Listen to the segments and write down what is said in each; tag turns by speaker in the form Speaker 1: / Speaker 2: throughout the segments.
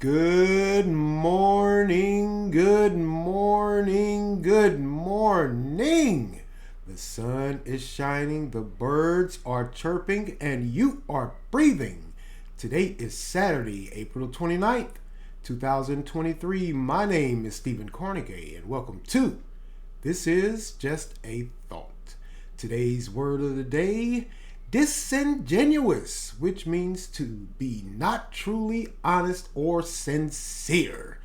Speaker 1: Good morning, good morning, good morning. The sun is shining, the birds are chirping, and you are breathing. Today is Saturday, April 29th, 2023. My name is Stephen Carnegie, and welcome to This is Just a Thought. Today's word of the day, disingenuous, which means to be not truly honest or sincere.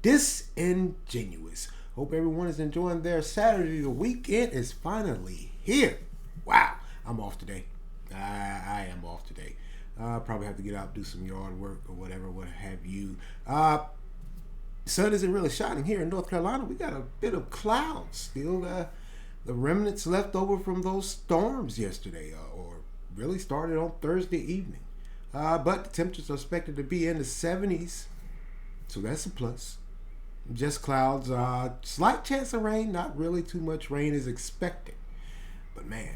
Speaker 1: Disingenuous. Hope everyone is enjoying their Saturday. The weekend is finally here. Wow, I'm off today. I am off today. Probably have to get out, do some yard work or whatever, what have you. Sun isn't really shining here in North Carolina. We got a bit of clouds still. The remnants left over from those storms yesterday, or really started on Thursday evening. But the temperatures are expected to be in the 70s, so that's a plus. Just clouds. Slight chance of rain. Not really too much rain is expected. But man,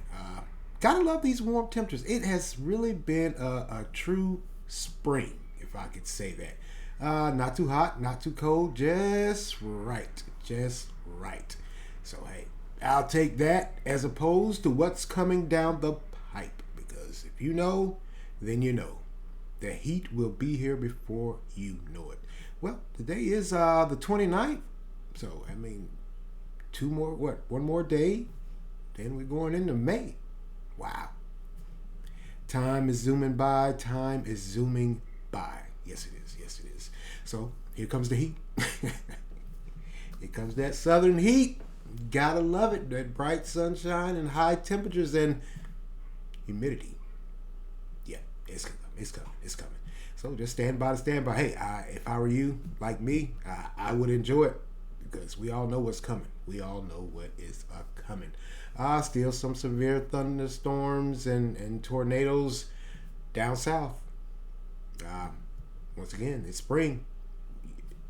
Speaker 1: gotta love these warm temperatures. It has really been a true spring, if I could say that. Not too hot, not too cold, just right. Just right. So hey, I'll take that as opposed to what's coming down the pipe. Because if you know, then you know. The heat will be here before you know it. Well, today is the 29th. So, I mean, one more day, then we're going into May. Wow. Time is zooming by. Time is zooming by. Yes, it is. Yes, it is. So, here comes the heat. Here comes that southern heat. Gotta love it. That bright sunshine and high temperatures and humidity. Yeah, it's coming. It's coming. It's coming. So just stand by. Hey, if I were you, like me, I would enjoy it because we all know what's coming. We all know what is coming. Still some severe thunderstorms and tornadoes down south. Once again, it's spring.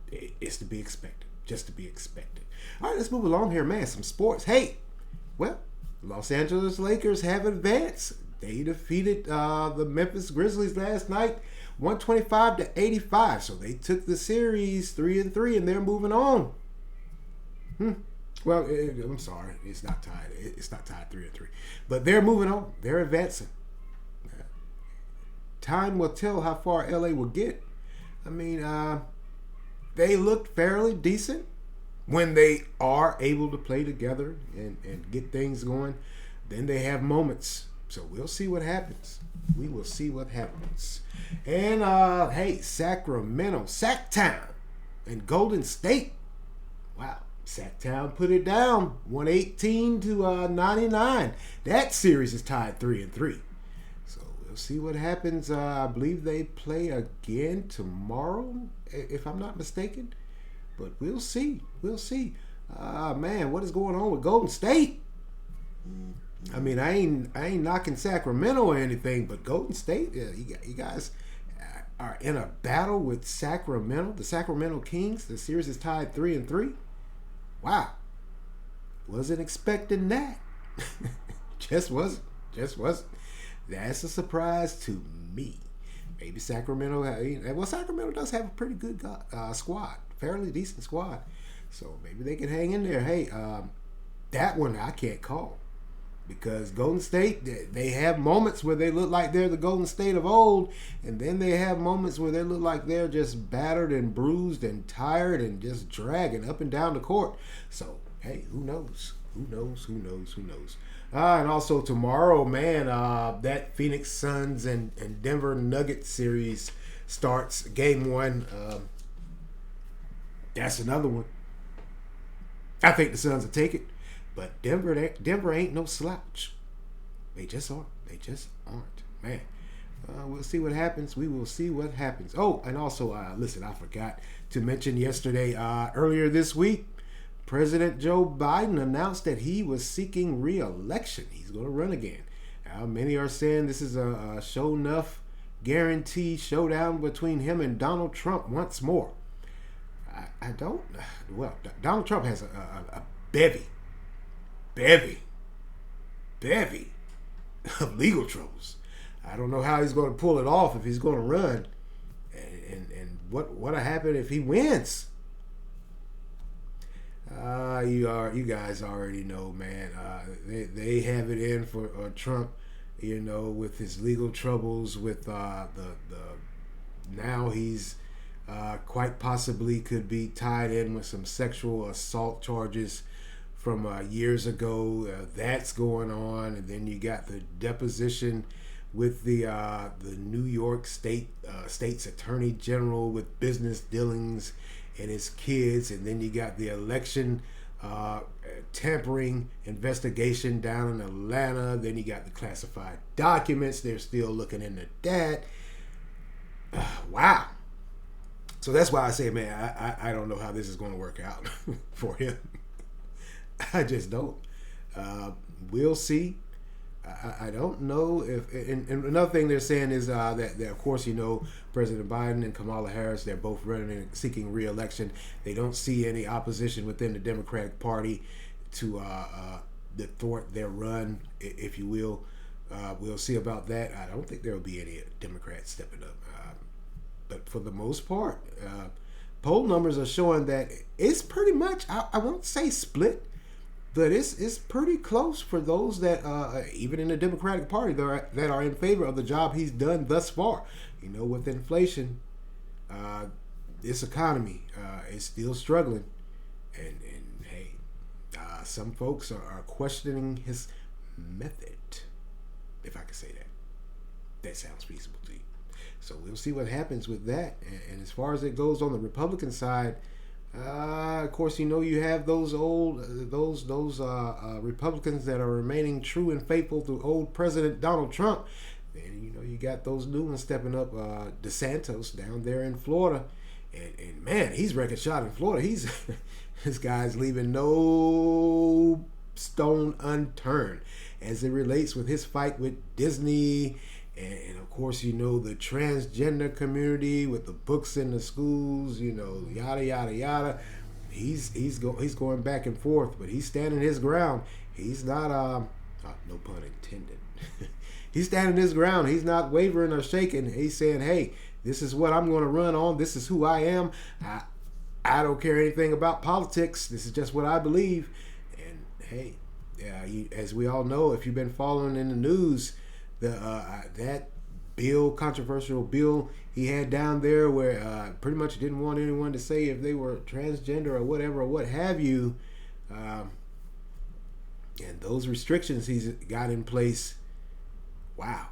Speaker 1: It's to be expected. Just to be expected. All right, let's move along here, man. Some sports. Hey, well, Los Angeles Lakers have advanced. They defeated the Memphis Grizzlies last night, 125-85. So they took the series 3-3, and they're moving on. Well, I'm sorry, it's not tied. It's not tied 3-3, but they're moving on. They're advancing. Time will tell how far LA will get. I mean, they looked fairly decent when they are able to play together and get things going. Then they have moments. So we'll see what happens. We will see what happens. And, hey, Sacramento, Sacktown, and Golden State. Wow, Sacktown put it down, 118-99. That series is tied 3-3. So we'll see what happens. I believe they play again tomorrow, if I'm not mistaken. But we'll see. We'll see. Man, what is going on with Golden State? I mean, I ain't knocking Sacramento or anything, but Golden State, you guys are in a battle with Sacramento, the Sacramento Kings. The series is tied 3-3. Wow, wasn't expecting that. Just wasn't. That's a surprise to me. Maybe Sacramento. Well, Sacramento does have a pretty good squad, fairly decent squad. So maybe they can hang in there. Hey, that one I can't call. Because Golden State, they have moments where they look like they're the Golden State of old, and then they have moments where they look like they're just battered and bruised and tired and just dragging up and down the court. So, hey, who knows? Who knows? And also tomorrow, man, that Phoenix Suns and Denver Nuggets series starts. Game 1. That's another one. I think the Suns will take it. But Denver ain't no slouch. They just aren't. Man, we'll see what happens. We will see what happens. Oh, and also, listen, I forgot to mention yesterday, earlier this week, President Joe Biden announced that he was seeking re-election. He's going to run again. Many are saying this is a show enough guarantee showdown between him and Donald Trump once more. I don't. Well, Donald Trump has a bevy of legal troubles. I don't know how he's going to pull it off if he's going to run and what'll happen if he wins? You guys already know, man. They have it in for Trump, with his legal troubles with now he's quite possibly could be tied in with some sexual assault charges from years ago. That's going on, and then you got the deposition with the New York state's attorney general with business dealings and his kids, and then you got the election tampering investigation down in Atlanta. Then you got the classified documents. They're still looking into that. Wow. So that's why I say, man, I don't know how this is going to work out for him. I just don't. We'll see. I don't know if, and another thing they're saying is that of course, President Biden and Kamala Harris, they're both running and seeking re-election. They don't see any opposition within the Democratic Party to thwart their run, if you will. We'll see about that. I don't think there will be any Democrats stepping up. But for the most part, poll numbers are showing that it's pretty much, I won't say split, but it's pretty close for those that, even in the Democratic Party, that are in favor of the job he's done thus far. With inflation, this economy is still struggling. And hey, some folks are questioning his method, if I could say that. That sounds feasible to you. So we'll see what happens with that. And as far as it goes on the Republican side, of course, you have those Republicans that are remaining true and faithful to old President Donald Trump. And you got those new ones stepping up. DeSantis down there in Florida, and man, he's wrecking shot in Florida. This guy's leaving no stone unturned as it relates with his fight with Disney. And of course, the transgender community with the books in the schools, yada yada yada. He's going back and forth, but he's standing his ground. He's not no pun intended. He's standing his ground. He's not wavering or shaking. He's saying, "Hey, this is what I'm going to run on. This is who I am. I don't care anything about politics. This is just what I believe." And hey, as we all know, if you've been following in the news, that controversial bill he had down there where pretty much didn't want anyone to say if they were transgender or whatever or what have you, and those restrictions he's got in place. Wow.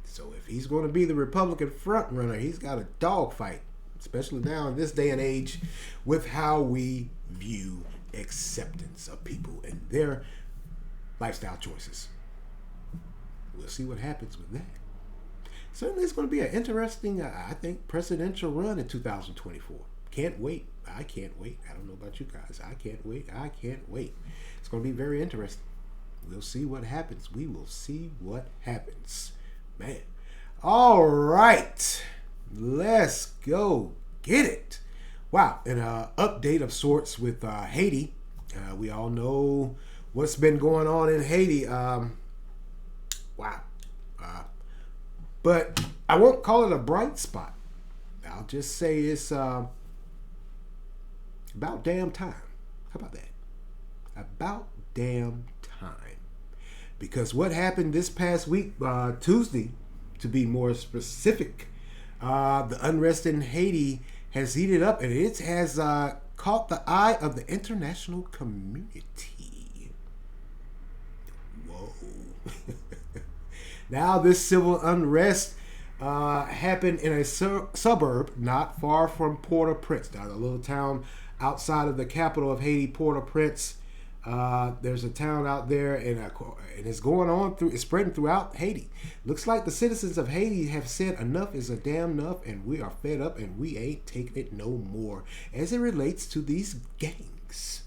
Speaker 1: So if he's going to be the Republican front runner, he's got a dogfight, especially now in this day and age with how we view acceptance of people and their lifestyle choices. We'll see what happens with that. Certainly it's going to be an interesting, I think, presidential run in 2024. Can't wait. I can't wait. I don't know about you guys. I can't wait. It's going to be very interesting. We'll see what happens. We will see what happens. Man. All right. Let's go get it. Wow. An update of sorts with Haiti. We all know what's been going on in Haiti. Wow. But I won't call it a bright spot. I'll just say it's about damn time. How about that? About damn time. Because what happened this past week, Tuesday, to be more specific, the unrest in Haiti has heated up, and it has caught the eye of the international community. Whoa. Now this civil unrest happened in a suburb not far from Port-au-Prince, a little town outside of the capital of Haiti, Port-au-Prince. There's a town out there, and it's going on it's spreading throughout Haiti. Looks like the citizens of Haiti have said enough is a damn enough, and we are fed up, and we ain't taking it no more as it relates to these gangs.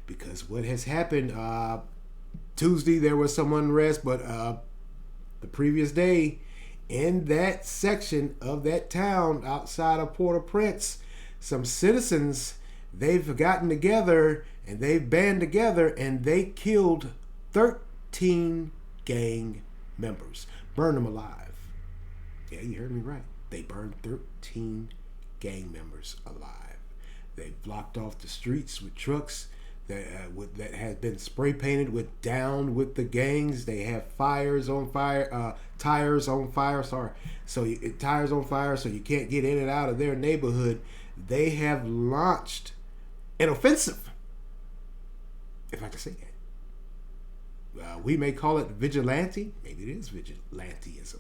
Speaker 1: Because what has happened, Tuesday there was some unrest, but the previous day in that section of that town outside of Port-au-Prince, some citizens, they've gotten together and they've band together and they killed 13 gang members. Burned them alive. Yeah, you heard me right. They burned 13 gang members alive. They've blocked off the streets with trucks that has been spray painted with "Down with the Gangs." They have tires on fire. Tires on fire, so you can't get in and out of their neighborhood. They have launched an offensive, if I can say that. We may call it vigilante. Maybe it is vigilanteism.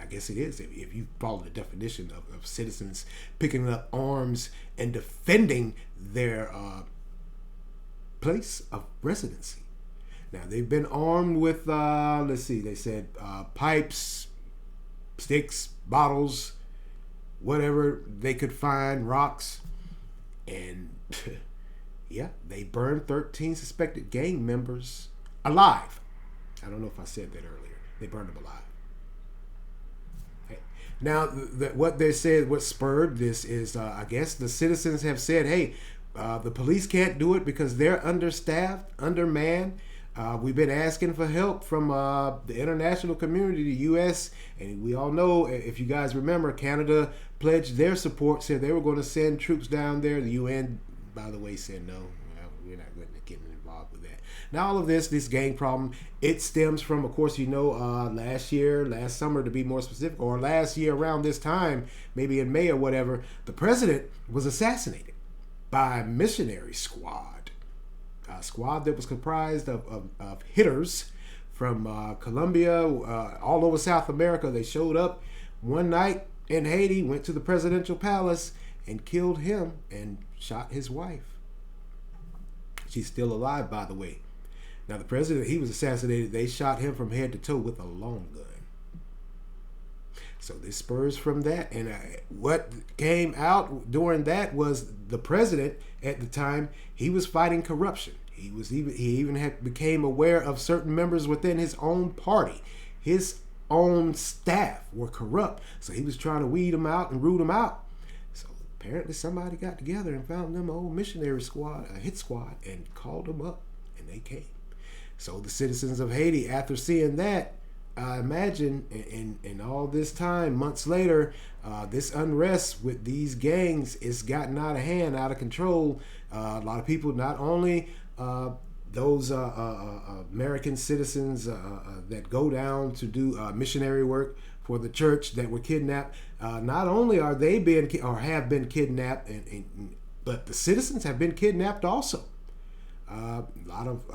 Speaker 1: I guess it is if you follow the definition of citizens picking up arms and defending their place of residency. Now, they've been armed with, they said pipes, sticks, bottles, whatever they could find, rocks. And, yeah, they burned 13 suspected gang members alive. I don't know if I said that earlier. They burned them alive. Now, what spurred this is, I guess the citizens have said, hey, the police can't do it because they're understaffed, undermanned. We've been asking for help from the international community, the U.S., and we all know, if you guys remember, Canada pledged their support, said they were going to send troops down there. The UN, by the way, said no, we're not going to get involved with that. Now, all of this gang problem, it stems from, of course, last summer to be more specific, or last year around this time, maybe in May or whatever, the president was assassinated by a missionary squad. A squad that was comprised of hitters from Colombia, all over South America. They showed up one night in Haiti, went to the presidential palace, and killed him and shot his wife. She's still alive, by the way. Now, the president, he was assassinated. They shot him from head to toe with a long gun. So this spurs from that. And what came out during that was the president at the time, he was fighting corruption. He even became aware of certain members within his own party. His own staff were corrupt. So he was trying to weed them out and root them out. So apparently somebody got together and found them old missionary squad, a hit squad, and called them up, and they came. So the citizens of Haiti, after seeing that, I imagine in all this time, months later, this unrest with these gangs is gotten out of hand, out of control. A lot of people, not only those American citizens that go down to do missionary work for the church that were kidnapped, not only are they have been kidnapped, but the citizens have been kidnapped also. A lot of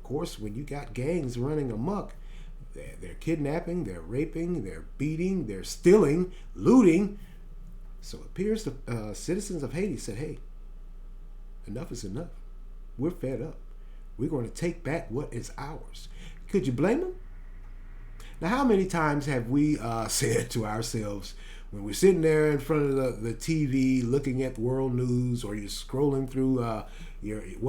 Speaker 1: course, when you got gangs running amok, they're kidnapping, they're raping, they're beating, they're stealing, looting. So it appears the citizens of Haiti said, hey, enough is enough. We're fed up. We're going to take back what is ours. Could you blame them? Now, how many times have we said to ourselves, when we're sitting there in front of the TV looking at world news, or you're scrolling through one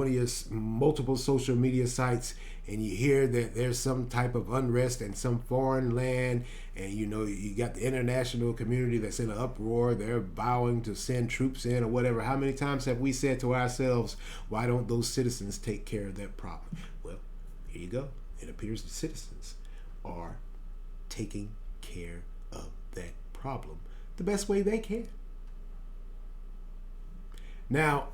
Speaker 1: of your multiple social media sites, and you hear that there's some type of unrest in some foreign land, and you got the international community that's in an uproar, they're vowing to send troops in or whatever. How many times have we said to ourselves, why don't those citizens take care of that problem? Well, here you go. It appears the citizens are taking care of that problem the best way they can. Now,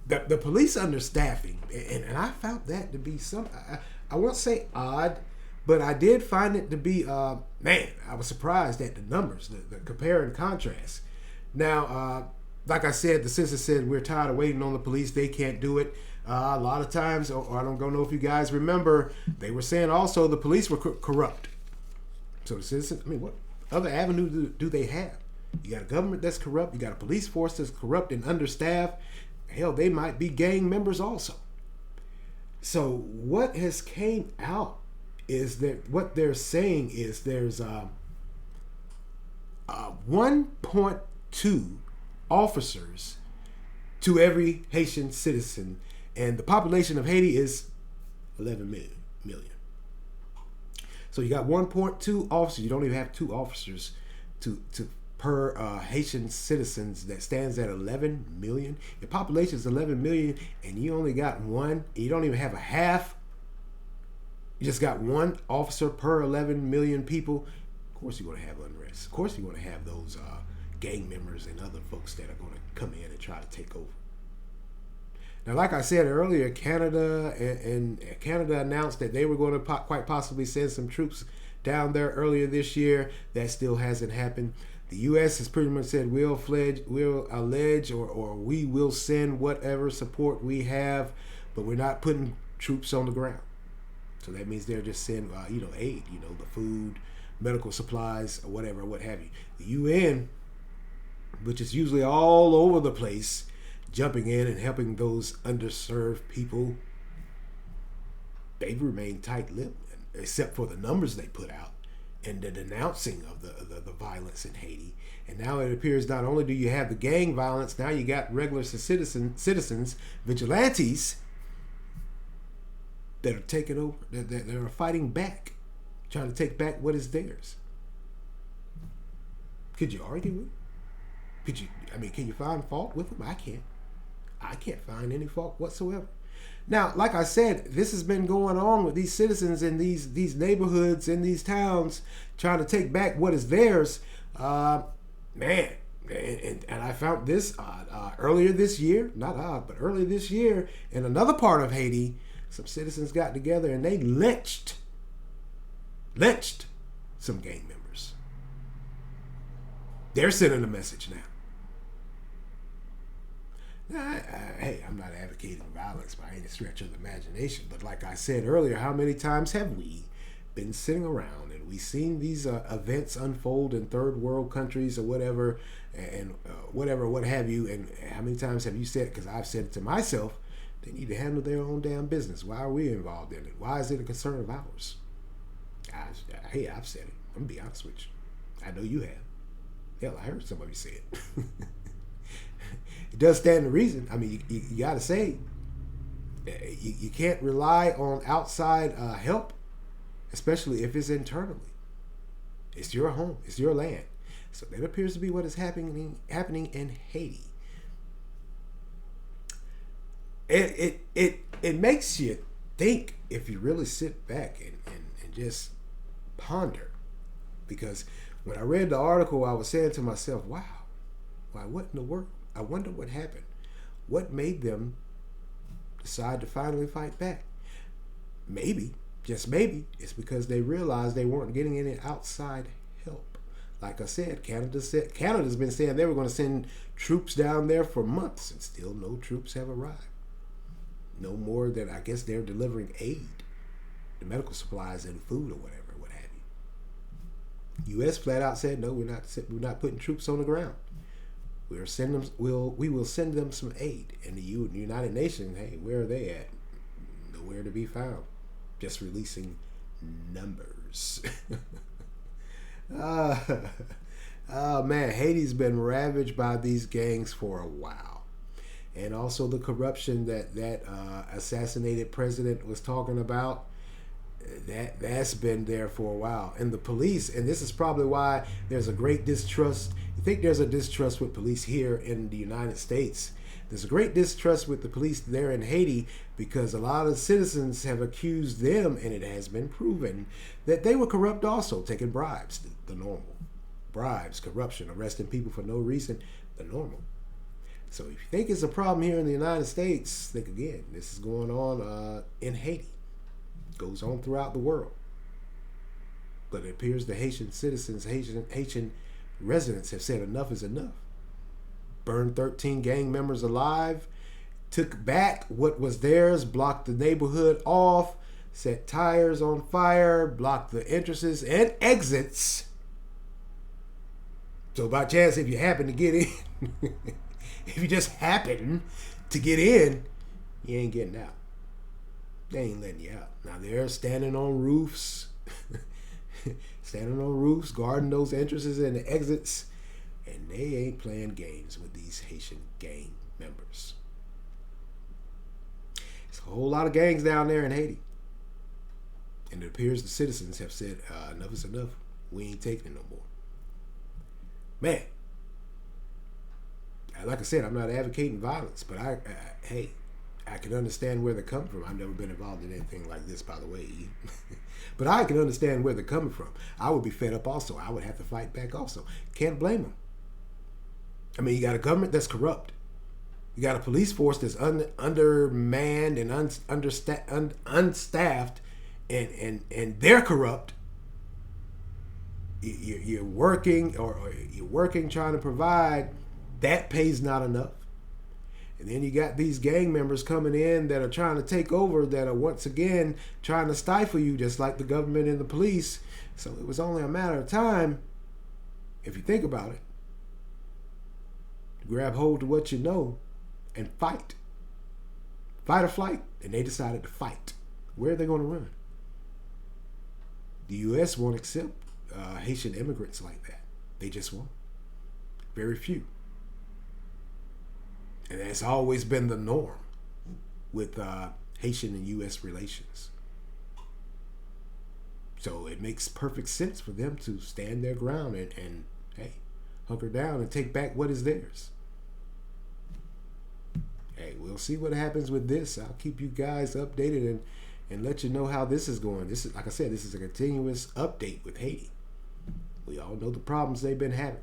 Speaker 1: the police understaffing, and I found that to be I won't say odd, but I did find it to be, I was surprised at the numbers, the compare and contrast. Now, like I said, the census said we're tired of waiting on the police. They can't do it. A lot of times, or I don't know if you guys remember, they were saying also the police were corrupt. So the citizens, what other avenue do they have? You got a government that's corrupt. You got a police force that's corrupt and understaffed. Hell, they might be gang members also. So what has came out is that what they're saying is there's 1.2 officers to every Haitian citizen, and the population of Haiti is 11 million. So you got 1.2 officers. You don't even have 2 officers to per Haitian citizens. That stands at 11 million. Your population is 11 million, and you only got one. You don't even have a half. You just got 1 officer per 11 million people. Of course, you're going to have unrest. Of course, you're going to have those gang members and other folks that are going to come in and try to take over. Now, like I said earlier, Canada and Canada announced that they were going to quite possibly send some troops down there earlier this year. That still hasn't happened. The U.S. has pretty much said we'll allege or we will send whatever support we have, but we're not putting troops on the ground. So that means they're just sending aid, the food, medical supplies, or whatever, what have you. The UN, which is usually all over the place, jumping in and helping those underserved people, they've remained tight-lipped, except for the numbers they put out and the denouncing of the violence in Haiti. And now it appears not only do you have the gang violence, now you got regular citizens, vigilantes, that are taking over, that are fighting back, trying to take back what is theirs. Could you argue with them? Can you find fault with them? I can't find any fault whatsoever. Now, like I said, this has been going on with these citizens in these neighborhoods, in these towns, trying to take back what is theirs. Man, and I found this earlier this year, not odd, but earlier this year, in another part of Haiti, some citizens got together and they lynched some gang members. They're sending a message now. Hey, I'm not advocating violence by any stretch of the imagination, but like I said earlier, how many times have we been sitting around and we've seen these events unfold in third world countries or whatever, and what have you, and how many times have you said, because I've said it to myself, they need to handle their own damn business. Why are we involved in it? Why is it a concern of ours? I've said it. I'm going to be honest with you. I know you have. Hell, I heard some of you say it. It does stand to reason. You got to say, you can't rely on outside help, especially if it's internally. It's your home. It's your land. So that appears to be what is happening in Haiti. It makes you think if you really sit back and just ponder. Because when I read the article, I was saying to myself, wow, what in the world? I wonder what happened. What made them decide to finally fight back? Maybe, just maybe, it's because they realized they weren't getting any outside help. Like I said, Canada's been saying they were going to send troops down there for months, and still no troops have arrived. No more than, I guess, they're delivering aid, the medical supplies and food or whatever, what have you. U.S. flat out said, no, we're not putting troops on the ground. We will send them some aid. And the United Nations, hey, where are they at? Nowhere to be found. Just releasing numbers. Oh man, Haiti's been ravaged by these gangs for a while. And also the corruption that assassinated president was talking about, that's been there for a while. And the police, and this is probably why there's a great distrust. You think there's a distrust with police here in the United States. There's a great distrust with the police there in Haiti because a lot of citizens have accused them, and it has been proven, that they were corrupt also, taking bribes, the normal. Bribes, corruption, arresting people for no reason, the normal. So if you think it's a problem here in the United States, think again. This is going on in Haiti. It goes on throughout the world. But it appears the Haitian citizens, Haitian residents have said enough is enough. Burned 13 gang members alive, took back what was theirs, blocked the neighborhood off, set tires on fire, blocked the entrances and exits. So by chance, if you happen to get in, if you just happen to get in, you ain't getting out. They ain't letting you out. Now they're standing on roofs, guarding those entrances and the exits, and they ain't playing games with these Haitian gang members. There's a whole lot of gangs down there in Haiti. And it appears the citizens have said, enough is enough. We ain't taking it no more. Man, like I said, I'm not advocating violence, but hey, I can understand where they're coming from. I've never been involved in anything like this, by the way. But I can understand where they're coming from. I would be fed up also. I would have to fight back also. Can't blame them. I mean, you got a government that's corrupt. You got a police force that's undermanned and unstaffed, and they're corrupt. You're working or you're working trying to provide. That pays not enough. And then you got these gang members coming in that are trying to take over, that are once again trying to stifle you, just like the government and the police. So it was only a matter of time, if you think about it, to grab hold of what you know and fight. Fight or flight. And they decided to fight. Where are they going to run? The U.S. won't accept Haitian immigrants like that. They just won't. Very few. And that's always been the norm with Haitian and U.S. relations. So it makes perfect sense for them to stand their ground and hey, hunker down and take back what is theirs. Hey, we'll see what happens with this. I'll keep you guys updated and let you know how this is going. This is, like I said, this is a continuous update with Haiti. We all know the problems they've been having.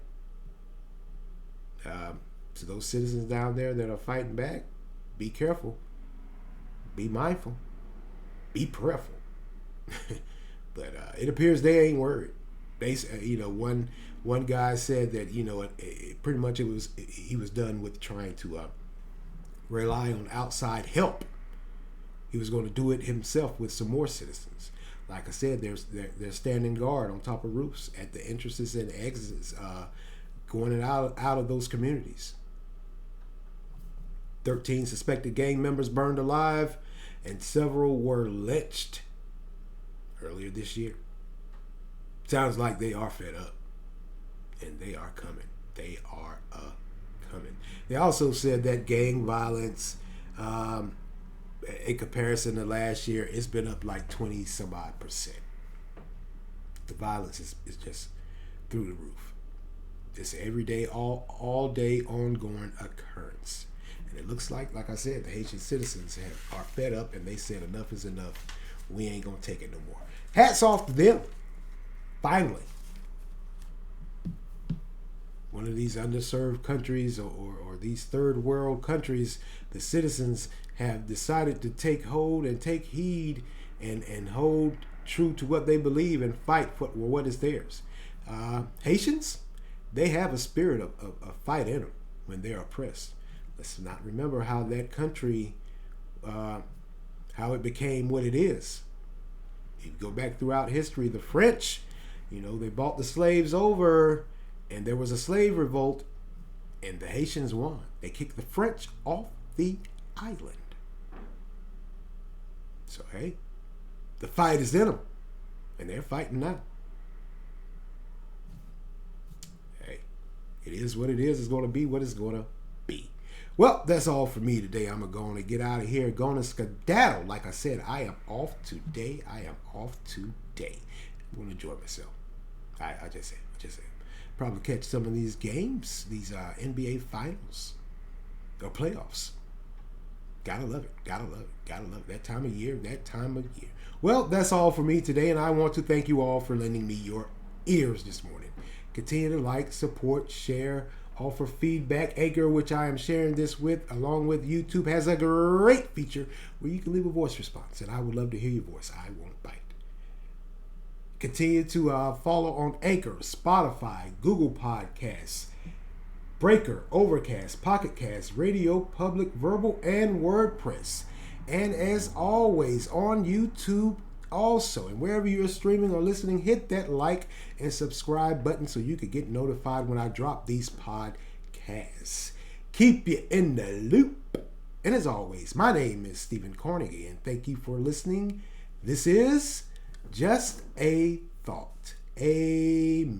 Speaker 1: So those citizens down there that are fighting back, be careful, be mindful, be prayerful. But it appears they ain't worried. They, one guy said that pretty much he was done with trying to rely on outside help. He was going to do it himself with some more citizens. Like I said, they're standing guard on top of roofs at the entrances and exits, going out of those communities. 13 suspected gang members burned alive, and several were lynched earlier this year. Sounds like they are fed up, and they are coming. They are coming. They also said that gang violence, in comparison to last year, it's been up like 20 some odd percent. The violence is just through the roof. It's every day, all day ongoing occurrence. And it looks like I said, the Haitian citizens are fed up, and they said enough is enough. We ain't gonna take it no more. Hats off to them. Finally, one of these underserved countries or these third world countries, the citizens have decided to take hold and take heed and hold true to what they believe and fight for what is theirs. Haitians, they have a spirit of fight in them when they're oppressed. Let's not remember how that country, how it became what it is. If you go back throughout history, the French, they bought the slaves over, and there was a slave revolt, and the Haitians won. They kicked the French off the island. So, hey, the fight is in them, and they're fighting now. Hey, it is what it is. It's going to be what it's going to be. Well, that's all for me today. I'm going to get out of here, going to skedaddle. Like I said, I am off today. I'm going to enjoy myself. I just said. Probably catch some of these games, these NBA finals or playoffs. Gotta love it. That time of year. Well, that's all for me today, and I want to thank you all for lending me your ears this morning. Continue to like, support, share, offer feedback. Anchor, which I am sharing this with, along with YouTube, has a great feature where you can leave a voice response, and I would love to hear your voice. I won't bite. Continue to follow on Anchor, Spotify, Google Podcasts, Breaker, Overcast, Pocket Cast, Radio Public, Verbal, and WordPress. And as always, on YouTube also. And wherever you're streaming or listening, hit that like and subscribe button so you can get notified when I drop these podcasts. Keep you in the loop. And as always, my name is Stephen Carnegie, and thank you for listening. This is Just a Thought. Amen.